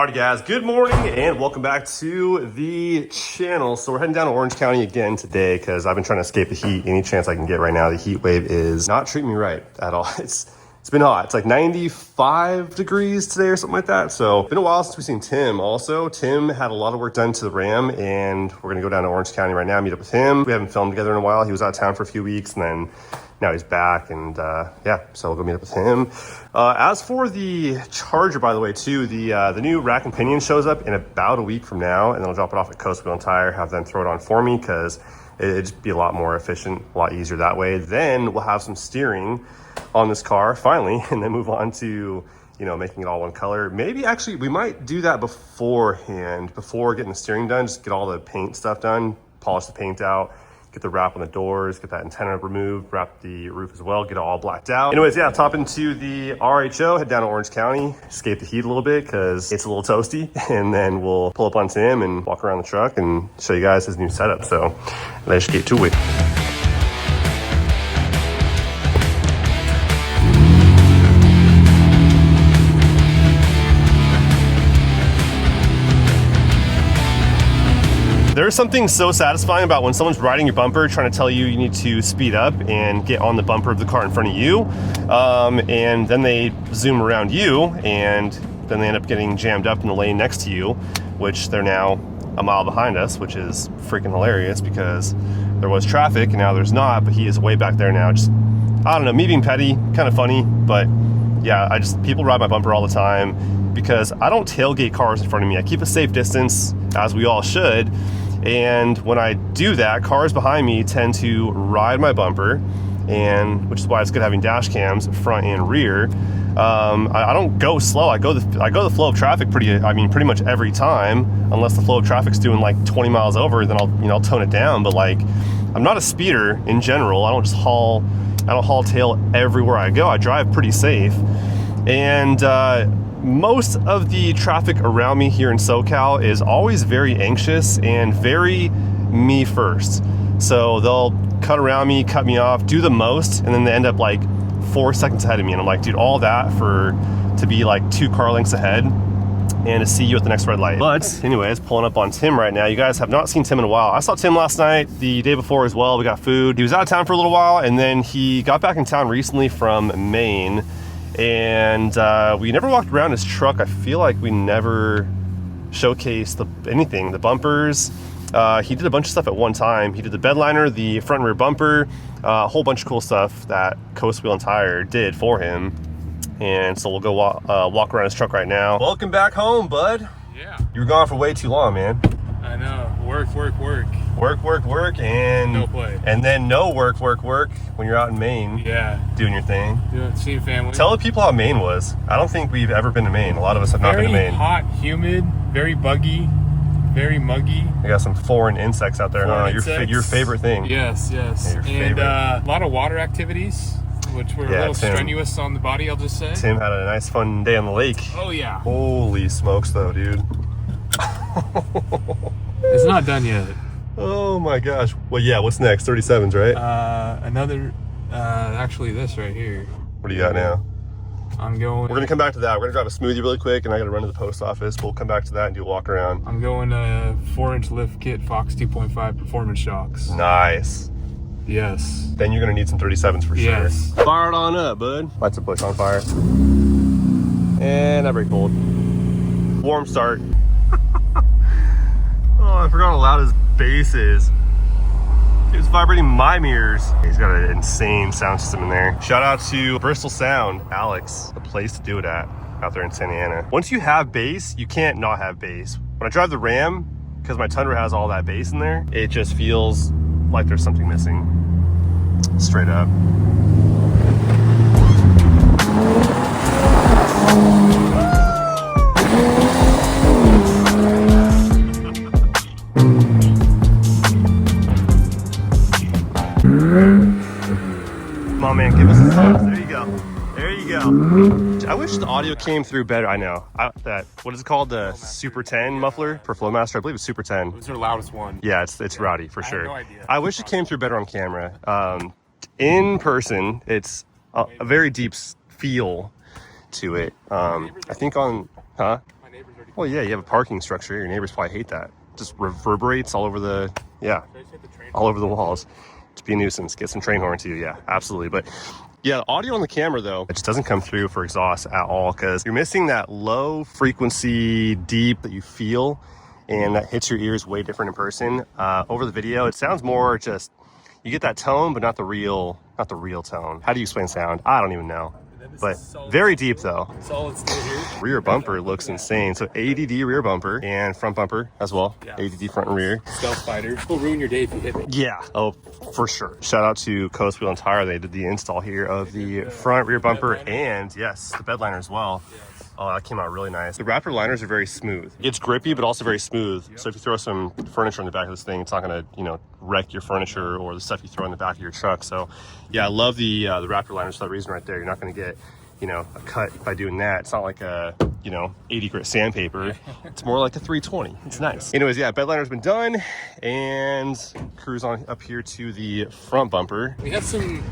Alright guys, good morning and welcome back to the channel. So we're heading down to Orange County again today because I've been trying to escape the heat any chance I can get right now. The heat wave is not treating me right at all. It's been hot. It's like 95 degrees today or something like that. So it's been a while since we've seen Tim also. Tim had a lot of work done to the Ram and we're gonna go down to Orange County right now, meet up with him. We haven't filmed together in a while. He was out of town for a few weeks and then now he's back and yeah, so we'll go meet up with him. As for the charger, by the way, too, the new rack and pinion shows up in about a week from now, and then I'll drop it off at Costa Wheel and Tire, have them throw it on for me because it'd just be a lot more efficient, a lot easier that way. Then we'll have some steering on this car finally, and then move on to, you know, making it all one color. Maybe actually we might do that beforehand, before getting the steering done, just get all the paint stuff done, polish the paint out, get the wrap on the doors, get that antenna removed, wrap the roof as well, get it all blacked out. Anyways, yeah, top into the RHO, head down to Orange County, escape the heat a little bit because it's a little toasty, and then we'll pull up on Tim and walk around the truck and show you guys his new setup. So let's get to it. There's something so satisfying about when someone's riding your bumper trying to tell you need to speed up and get on the bumper of the car in front of you, and then they zoom around you and then they end up getting jammed up in the lane next to you, which they're now a mile behind us, which is freaking hilarious because there was traffic and now there's not, but he is way back there now. Just, I don't know, me being petty, kind of funny, but yeah, people ride my bumper all the time because I don't tailgate cars in front of me. I keep a safe distance, as we all should. And when I do that, cars behind me tend to ride my bumper, and which is why it's good having dash cams front and rear. I don't go slow. I go the flow of traffic pretty much every time, unless the flow of traffic's doing like 20 miles over, then I'll tone it down. But like, I'm not a speeder in general. I don't haul tail everywhere I go. I drive pretty safe, and most of the traffic around me here in SoCal is always very anxious and very me first. So they'll cut around me, cut me off, do the most, and then they end up like 4 seconds ahead of me. And I'm like, dude, all that to be like 2 car lengths ahead and to see you at the next red light. But anyways, pulling up on Tim right now. You guys have not seen Tim in a while. I saw Tim last night, the day before as well. We got food. He was out of town for a little while, and then he got back in town recently from Maine. And we never walked around his truck. I feel like we never showcased anything. The bumpers, he did a bunch of stuff at one time. He did the bed liner, the front and rear bumper, a whole bunch of cool stuff that Costa Wheel and Tire did for him. And so we'll go walk around his truck right now. Welcome back home, bud. Yeah. You were gone for way too long, man. I know. Work. Work, and no play. And then no work when you're out in Maine. Yeah. Doing your thing. Yeah, seeing family. Tell the people how Maine was. I don't think we've ever been to Maine. A lot of us have not been to Maine. Very hot, humid, very buggy, very muggy. I got some foreign insects out there. Your favorite thing. Yes. Yeah, and a lot of water activities, which were a little Tim, strenuous on the body, I'll just say. Tim had a nice fun day on the lake. Oh yeah. Holy smokes though, dude. It's not done yet. Oh my gosh. Well, yeah, what's next? 37s, right? Actually this right here. What do you got now? I'm going. We're gonna come back to that. We're gonna drive a smoothie really quick, and I gotta run to the post office. We'll come back to that and do a walk around. I'm going 4-inch lift kit Fox 2.5 performance shocks. Nice. Yes. Then you're gonna need some 37s for sure. Fire it on up, bud. Lights are push on fire. And I brake pulled. Warm start. Oh, I forgot how loud his bass is. It's vibrating my mirrors. He's got an insane sound system in there. Shout out to Bristol Sound, Alex, the place to do it at out there in Santa Ana. Once you have bass, you can't not have bass. When I drive the Ram, because my Tundra has all that bass in there, it just feels like there's something missing. Straight up. Come on, man, give us a sense. There you go. There you go. I wish the audio came through better. I know. What is it called? The Super 10 muffler for Flowmaster? I believe it's Super 10. It was their loudest one. Yeah, it's rowdy for sure. I have no idea. I wish it came through better on camera. In person, it's a very deep feel to it. I think on, huh? My neighbors are Well, yeah, you have a parking structure. Your neighbors probably hate that. Just reverberates all over the, yeah, all over the walls. To be a nuisance. Get some train horn too. Yeah, absolutely. But yeah, the audio on the camera though, it just doesn't come through for exhaust at all because you're missing that low frequency deep that you feel, and that hits your ears way different in person. Over the video, it sounds more just, you get that tone, but not the real tone. How do you explain sound? I don't even know. But very deep though. Solid steel here. Rear bumper looks insane. So ADD rear bumper and front bumper as well. Yeah. ADD front and rear. Stealth fighter. Will ruin your day if you hit me. Yeah. Oh, for sure. Shout out to Costa Wheel and Tire. They did the install here of the front rear bumper and yes, the bed liner as well. Yes. Oh, that came out really nice. The RAPTOR liners are very smooth. It's grippy, but also very smooth. Yep. So if you throw some furniture on the back of this thing, it's not gonna, you know, wreck your furniture or the stuff you throw in the back of your truck. So yeah, I love the RAPTOR liners for that reason right there. You're not gonna get, you know, a cut by doing that. It's not like a, you know, 80 grit sandpaper. It's more like a 320. It's nice. Anyways, yeah, bed liner's been done and cruise on up here to the front bumper. We had some,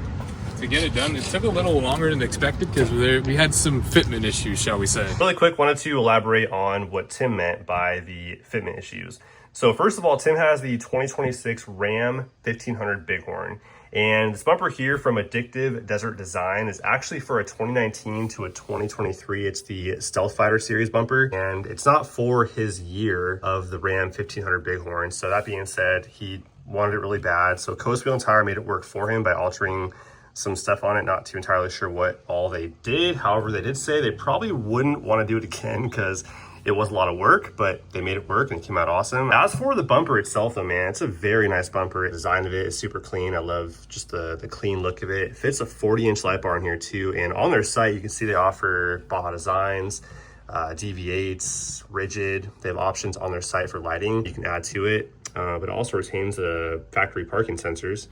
to get it done, it took a little longer than expected because we had some fitment issues, shall we say. Really quick, wanted to elaborate on what Tim meant by the fitment issues. So first of all, Tim has the 2026 Ram 1500 Bighorn. And this bumper here from Addictive Desert Design is actually for a 2019 to a 2023. It's the Stealth Fighter series bumper, and it's not for his year of the Ram 1500 Bighorn. So that being said, he wanted it really bad. So Costa Wheel and Tire made it work for him by altering some stuff on it. Not too entirely sure what all they did. However, they did say they probably wouldn't want to do it again because it was a lot of work, but they made it work and it came out awesome. As for the bumper itself though, man, it's a very nice bumper. The design of it is super clean. I love just the clean look of it. It fits a 40-inch light bar in here too. And on their site, you can see they offer Baja designs, DV8s, rigid. They have options on their site for lighting you can add to it, but it also retains the factory parking sensors.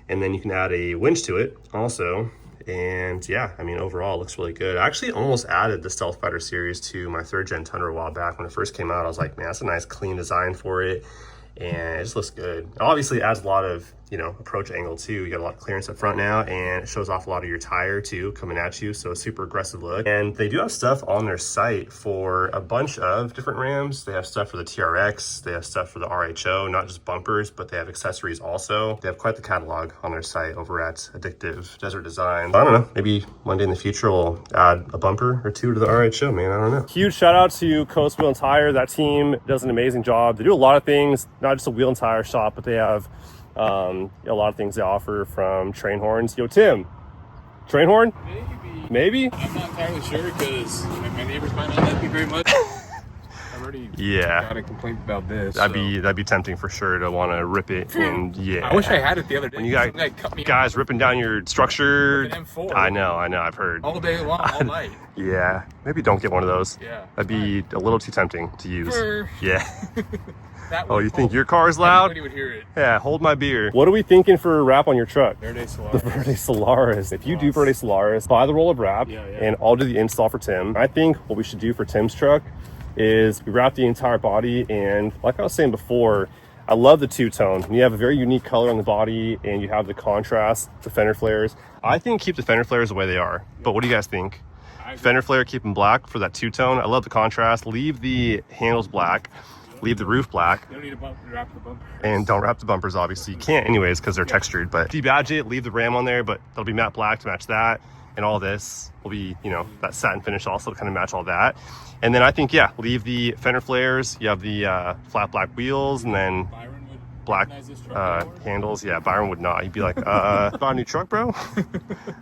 And then you can add a winch to it also. And yeah, I mean, overall it looks really good. I actually almost added the Stealth Fighter series to my 3rd gen Tundra a while back. When it first came out, I was like, man, that's a nice clean design for it. And it just looks good. It obviously adds a lot of, you know, approach angle too. You got a lot of clearance up front now, and it shows off a lot of your tire too coming at you. So a super aggressive look. And they do have stuff on their site for a bunch of different Rams. They have stuff for the TRX. They have stuff for the RHO, not just bumpers, but they have accessories also. They have quite the catalog on their site over at Addictive Desert Design. I don't know, maybe one day in the future we'll add a bumper or two to the RHO, man. I don't know. Huge shout out to Costa Wheel and Tire. That team does an amazing job. They do a lot of things, not just a wheel and tire shop, but they have a lot of things they offer, from train horns. Yo, Tim, train horn? Maybe? I'm not entirely sure because my neighbors might not like me very much. I've already got a complaint about this. That'd be tempting for sure to want to rip it. And yeah, I wish I had it the other day. When you got guys ripping down your structure, with an M4, I know, I've heard. all day long, all night. Yeah, maybe don't get one of those. Yeah, that'd be a little too tempting to use. Yeah. Oh, you think your car's loud? Everybody would hear it. Yeah, hold my beer. What are we thinking for a wrap on your truck? Verde Solaris. The Verde Solaris. If you do Verde Solaris, buy the roll of wrap, and I'll do the install for Tim. I think what we should do for Tim's truck is we wrap the entire body, and like I was saying before, I love the two-tone. You have a very unique color on the body, and you have the contrast, the fender flares. I think keep the fender flares the way they are, but what do you guys think? Fender flare, keep them black for that two-tone. I love the contrast. Leave the handles black. Leave the roof black. You don't need to wrap the bumpers. And don't wrap the bumpers, obviously. You can't anyways because they're textured, but debadge it, leave the Ram on there, but it'll be matte black to match that. And all this will be, you know, that satin finish also to kind of match all that. And then I think, yeah, leave the fender flares. You have the flat black wheels, and then black handles. Yeah, Byron would not. He'd be like, bought a new truck, bro?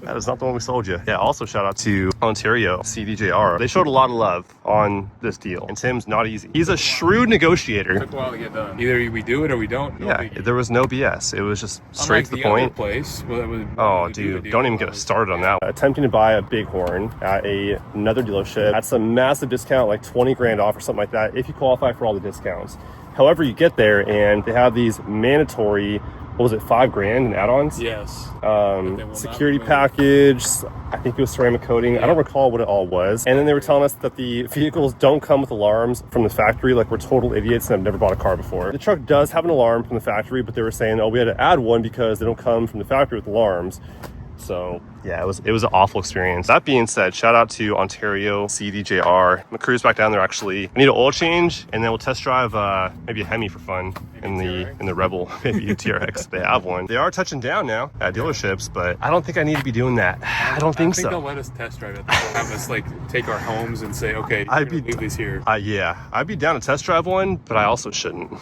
That is not the one we sold you. Yeah, also shout out to Ontario CDJR. They showed a lot of love on this deal, and Tim's not easy. He's a shrewd negotiator. It took a while to get done. Either we do it or we don't. There was no BS. It was just straight to the point. Dude, don't even get us started on that. Attempting to buy a Bighorn at another dealership at some massive discount, like 20 grand off or something like that, if you qualify for all the discounts. However, you get there and they have these mandatory, what was it, 5 grand in add-ons? Yes. Security package, I think it was ceramic coating. I don't recall what it all was. And then they were telling us that the vehicles don't come with alarms from the factory, like we're total idiots and have never bought a car before. The truck does have an alarm from the factory, but they were saying, oh, we had to add one because they don't come from the factory with alarms. So Yeah, it was an awful experience. That being said, shout out to Ontario CDJR. I'm gonna cruise back down there actually. I need an oil change, and then we'll test drive maybe a Hemi for fun in the Rebel, maybe a TRX. They have one. They are touching down now at dealerships, but I don't think I need to be doing that. I don't think so. They'll let us test drive it. They'll have us like take our homes and say, okay, leave these here. Yeah, I'd be down to test drive one, but I also shouldn't.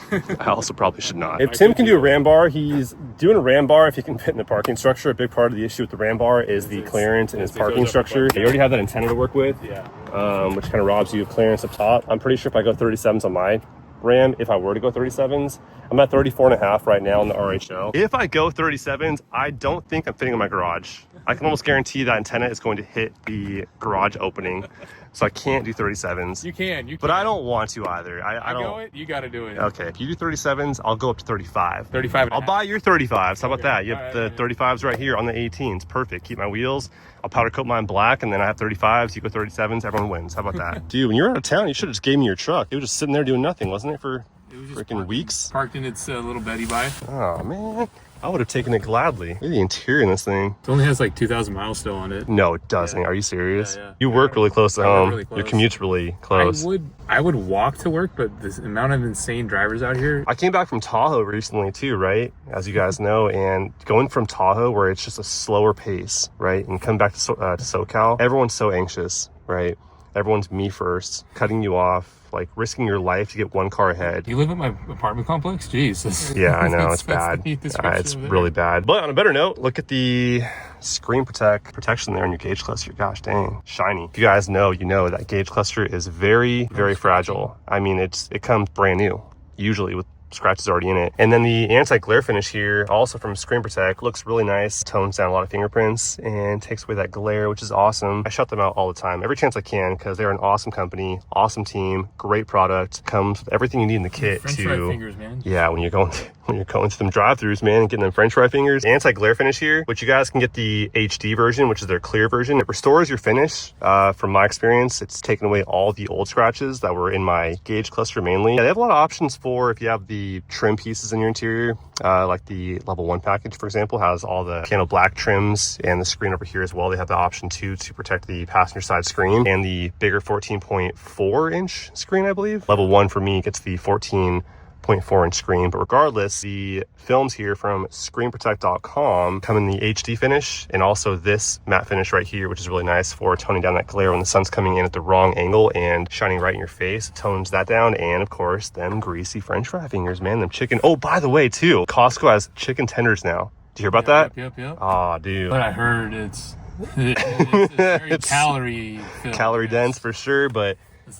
I also probably should not. If Tim can do a ram bar, he's doing a ram bar if he can fit in the parking structure. A big part of the issue with the ram bar is the clearance in his parking structure. You already have that antenna to work with, which kind of robs you of clearance up top. I'm pretty sure if I go 37s on my Ram, if I were to go 37s, I'm at 34.5 right now in the RHL. If I go 37s, I don't think I'm fitting in my garage. I can almost guarantee that antenna is going to hit the garage opening, so I can't do 37s. You can. But I don't want to either. I don't. Go it, you got to do it. Okay, if you do 37s, I'll go up to 35. 35. I'll buy your 35s. How about that? You have the 35s right here on the 18s. Perfect. Keep my wheels. I'll powder coat mine black, and then I have 35s. You go 37s. Everyone wins. How about that? Dude, when you were out of town, you should have just gave me your truck. It was just sitting there doing nothing, wasn't it, for freaking weeks? Parked in its little Betty by. Oh, man. I would have taken it gladly. Look at the interior in this thing. It only has like 2,000 miles still on it. No, it doesn't. Yeah. Are you serious? Yeah. You work really close to home. Really close. Your commute's really close. I would walk to work, but this amount of insane drivers out here. I came back from Tahoe recently too, right? As you guys know, and going from Tahoe where it's just a slower pace, right? And come back to SoCal, everyone's so anxious, right? Everyone's me first, cutting you off, like risking your life to get one car ahead. You live in my apartment complex? Jeez. Yeah, I know. It's bad. It's really bad. But on a better note, look at the screen protection there on your gauge cluster. Gosh dang, shiny. If you guys know, you know that gauge cluster is very, very fragile. I mean, it comes brand new, usually with scratches already in it. And then the anti-glare finish here, also from Screen Protect, looks really nice. Tones down a lot of fingerprints and takes away that glare, which is awesome. I shut them out all the time, every chance I can, because they're an awesome company, awesome team, great product. Comes with everything you need in the kit. French fry fingers, man. Yeah, when you're going to them drive-thrus, man, and getting them French fry fingers. Anti-glare finish here, which you guys can get the HD version, which is their clear version. It restores your finish. From my experience, it's taken away all the old scratches that were in my gauge cluster mainly. Yeah, they have a lot of options for if you have the trim pieces in your interior, like the level 1 package, for example, has all the piano black trims, and the screen over here as well. They have the option too to protect the passenger side screen and the bigger 14.4 inch screen, I believe. Level 1 for me gets the 14.4 inch screen, but regardless, the films here from screenprotect.com come in the HD finish, and also this matte finish right here, which is really nice for toning down that glare when the sun's coming in at the wrong angle and shining right in your face. It tones that down. And of course, them greasy French fry fingers, man, them chicken. Oh, by the way too, Costco has chicken tenders now. Did you hear about that? Yep. Oh, dude. But I heard it's very calorie dense for sure, but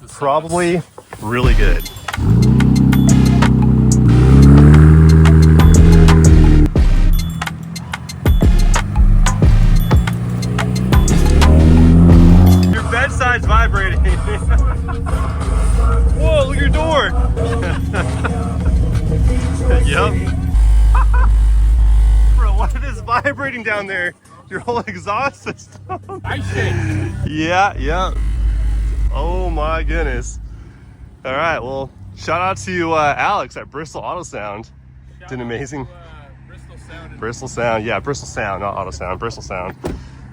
probably really good. Bedside's vibrating. Whoa, look at your door. Yep. Bro, what is vibrating down there? Your whole exhaust system. I shake. Yeah. Oh my goodness. All right, well, shout out to Alex at Bristol Auto Sound. Did amazing. Bristol Sound, yeah, Bristol Sound, not Auto Sound, Bristol Sound.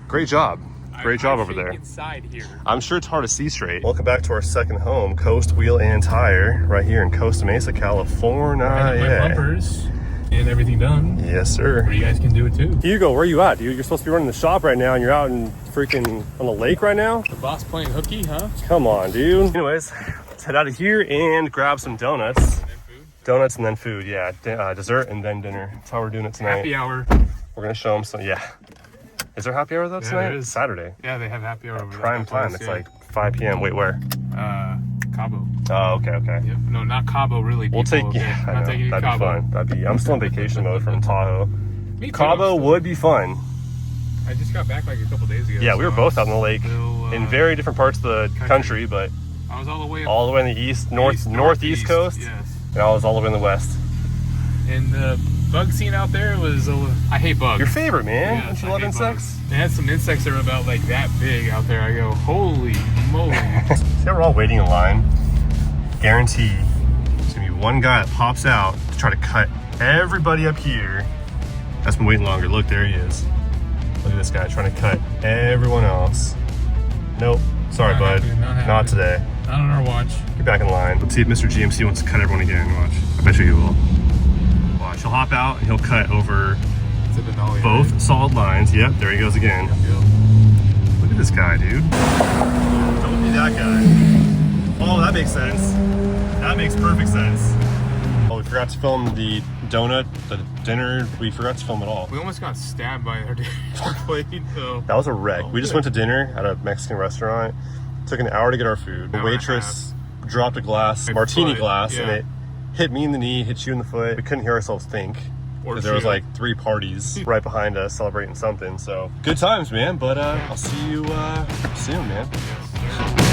Great job. Great job over there. Inside here. I'm sure it's hard to see straight. Welcome back to our second home, Coast Wheel and Tire, right here in Costa Mesa, California. My bumpers and everything done. Yes, sir. Or you guys can do it too. Hugo, where are you at, dude? You're supposed to be running the shop right now, and you're out in freaking on the lake right now? The boss playing hooky, huh? Come on, dude. Anyways, let's head out of here and grab some donuts. And then food? Donuts and then food, yeah. Dessert and then dinner. That's how we're doing it tonight. Happy hour. We're gonna show them some, yeah. Is there happy hour though tonight? Yeah, it is. Saturday. Yeah, they have happy hour over there. Prime time. It's like 5 p.m. Wait, where? Cabo. Oh, okay. Yep. No, not Cabo, really. We'll take, yeah, I know. That'd be fun. I'm still in vacation mode from Tahoe. Me too. Cabo would be fun. I just got back like a couple days ago. Yeah, we were both out on the lake in very different parts of the country, but I was all the way in the northeast coast. Yes. And I was all the way in the west. And the bug scene out there was I hate bugs. Your favorite, man. Yeah, Don't you love insects? Bugs. They had some insects that were about like that big out there. I go, holy moly. See how we're all waiting in line? Guarantee there's gonna be one guy that pops out to try to cut everybody up here. That's been waiting longer. Look, there he is. Look at this guy trying to cut everyone else. Nope. Sorry, bud. Not today. Not on our watch. Get back in line. Let's see if Mr. GMC wants to cut everyone again. Watch. I bet you he will. Watch. He'll hop out and he'll cut over both solid lines. Yep, there he goes again. Look at this guy, dude. Don't be that guy. Oh, that makes sense. That makes perfect sense. Oh, we forgot to film the donut, the dinner. We forgot to film it all. We almost got stabbed by our plate, though. That was a wreck. We just went to dinner at a Mexican restaurant. Took an hour to get our food. The waitress dropped a glass, martini glass, and it hit me in the knee, hit you in the foot. We couldn't hear ourselves think. Because there was like 3 parties right behind us celebrating something. So good times, man. But I'll see you soon, man. Yes,